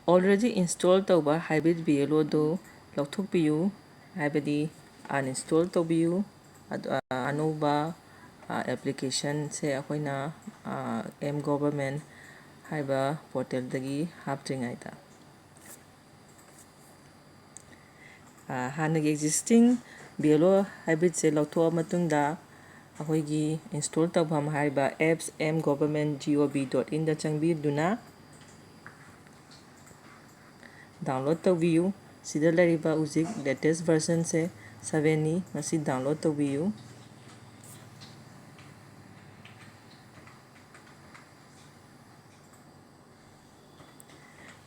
already install tauba hybrid BLO do lauthokpiyu haibadi uninstall taubiyu anuba application se akoina m government haiba portal dagi haptringaida hanagi existing BLO hybrid se lautho matungda akoigi install tabam haiba apps mgovernment.gov.in da changbi duna download taubiyu sida lariba uzik latest version se 7 ni masi download taubiyu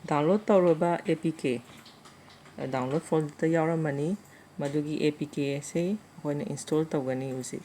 download tauroba APK download folder yauramani madugi APK se hoina install taugani uzik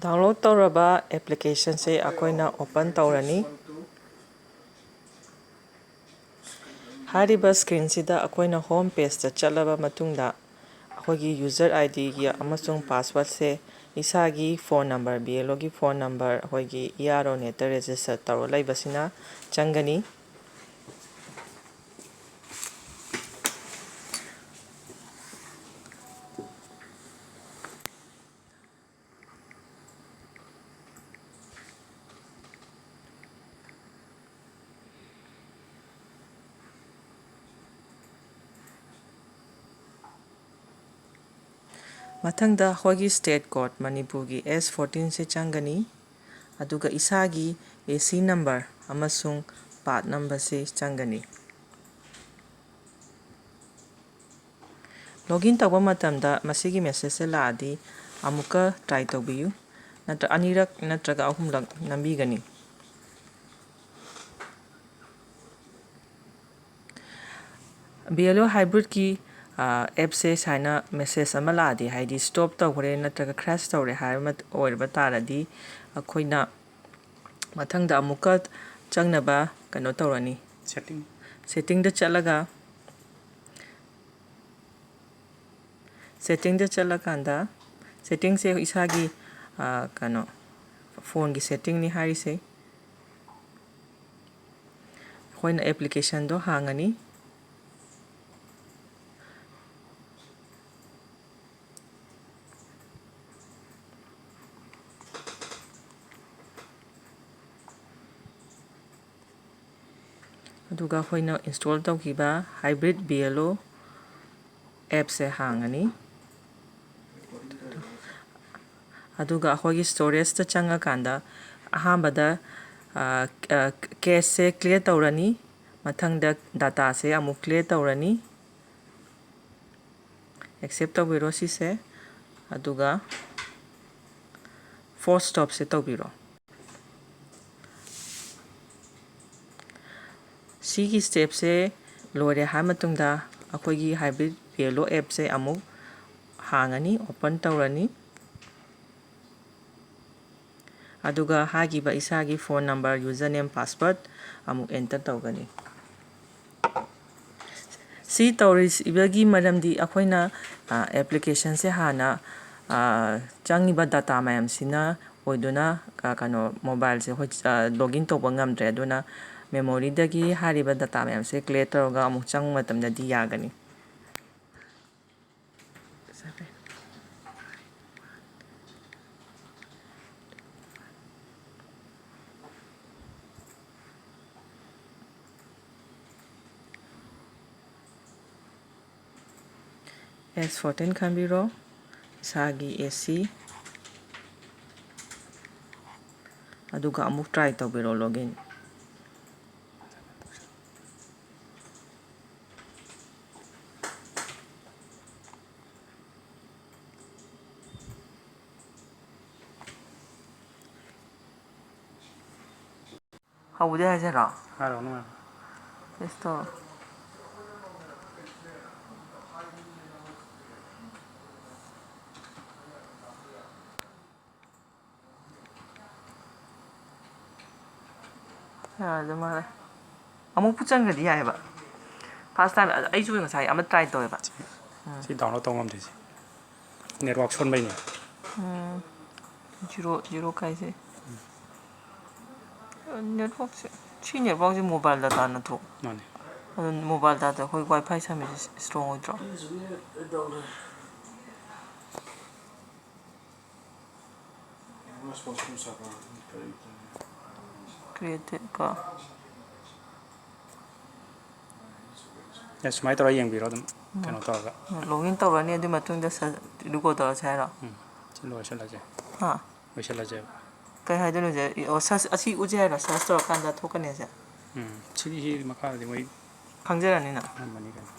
download tauraba application se akoina open taurani hariba screen sida akoina home page ta chalaba matungda akoigi user ID gi amasung password se isagi phone number BLO gi phone number akoigi ERO net register taro laibasina changani mathangda hoigi state code manipurgi S14 se changani aduga isagi AC number amasung part number se changani login tauba matamda masigi message se laadi amuka try taubiyu natra anirak natraga ahumlak nambigani BLO hybrid ki app se saina message ama laadi haidi stop tawre natraga crash tawre haiba oirba taradi akoina mathangda amuka changnaba kano tawrani setting da chalaga setting da chalakanda setting se isagi kano phone gi setting ni hari se hoina application do hangani aduga hoina install tawkiba hybrid BLO app se hangani aduga akhoi storage ta changa kanda ahambada cache se clear tawrani mathangda data se amuk clear tawrani accept tawbiro si se aduga force stop se tawbiro sigi step se lore ha matungda akhoi hybrid BLO app se amuk hangani open tawrani aduga hagiba isagi phone number username password amuk enter tawgani si tawris ibagi maramdi akoina application se hana changiba data mayam sina oiduna kano mobile se login tawba ngamdre aduna memory dagi hariba data mayam se clear tawga amuk chang matamda di yagani S14 ꯈꯟꯕꯤꯔꯣ ꯏꯁꯥꯒꯤ AC ꯑꯗꯨꯒ ꯑꯃꯨꯛ try ꯇꯧꯕꯤꯔꯣ login ꯍꯧꯗꯦ ꯍꯥꯏꯁꯤꯔꯣ 하러는 테스터 ꯌꯥꯔꯗꯤ ꯃꯥꯜꯂꯦ ꯑꯃꯨꯛ ꯆꯪꯈ꯭ꯔꯗꯤ ꯌꯥꯏꯑꯕ first time ꯑꯩꯁꯨ ꯉꯁꯥꯏ ꯑꯃ ꯇ꯭ꯔꯥꯏ ꯇꯧꯋꯦꯕ ꯁꯤ ꯗꯥꯎꯟꯂꯣꯗ ꯇꯧ ꯉꯝꯗ꯭ꯔꯤꯁꯦ ꯅꯦꯠꯋꯥꯛ ꯁꯣꯟꯕꯩꯅꯦ ꯖꯤꯔꯣ ꯀꯥꯏꯁꯦ ꯅꯦꯠꯋꯥꯛꯁꯦ ꯁꯤ ꯅꯦꯠꯋꯥꯛꯁꯦ ꯃꯣꯕꯥꯏꯜ ꯗꯇꯥ ꯅꯠꯇ꯭ꯔꯣ ꯃꯥꯅꯦ ꯑꯗꯨ ꯃꯣꯕꯥꯏꯜ ꯗꯥꯇꯥ ꯑꯩꯈꯣꯏ ꯋꯥꯏ ꯐꯥꯏ ꯁꯝꯃꯤꯁꯦ ꯏꯁꯇ꯭ꯔꯣꯡ ꯑꯣꯏꯗ꯭ꯔꯣ ꯀ꯭ꯔꯤꯌꯦꯇꯦꯠ ꯀꯣ ꯁꯨꯃꯥꯏꯅ ꯇꯧꯔꯒ ꯌꯦꯡꯕꯤꯔꯣ ꯑꯗꯨꯝ ꯀꯩꯅꯣ ꯇꯧꯔꯒ ꯂꯣꯒꯏꯟ ꯇꯧꯔꯅꯤ ꯑꯗꯨꯒꯤ ꯃꯇꯨꯡꯗ ꯔꯤꯀꯣꯔꯠ ꯇꯧꯔꯁꯦ ꯍꯥꯏꯔꯣ ꯁꯤ ꯂꯣꯏꯁꯤꯜꯂꯁꯦ ꯍꯥ ꯂꯣꯏꯁꯤꯜꯂꯁꯦꯕ ꯀꯩ ꯍꯥꯏꯗꯣꯏꯅꯣꯁꯦ ꯑꯁꯤ ꯎꯠꯁꯦ ꯍꯥꯏꯔꯣ ꯁꯔꯁ ꯇꯧꯔꯀꯥꯟꯗ ꯊꯣꯛꯀꯅꯤꯁꯦ ꯁꯤꯒꯤ ꯃꯈꯥꯗꯗꯤ ꯃꯣꯏ ꯈꯪꯖꯔꯅꯤꯅ ꯈꯪꯉꯝꯃꯅꯤ ꯀꯩꯅꯣ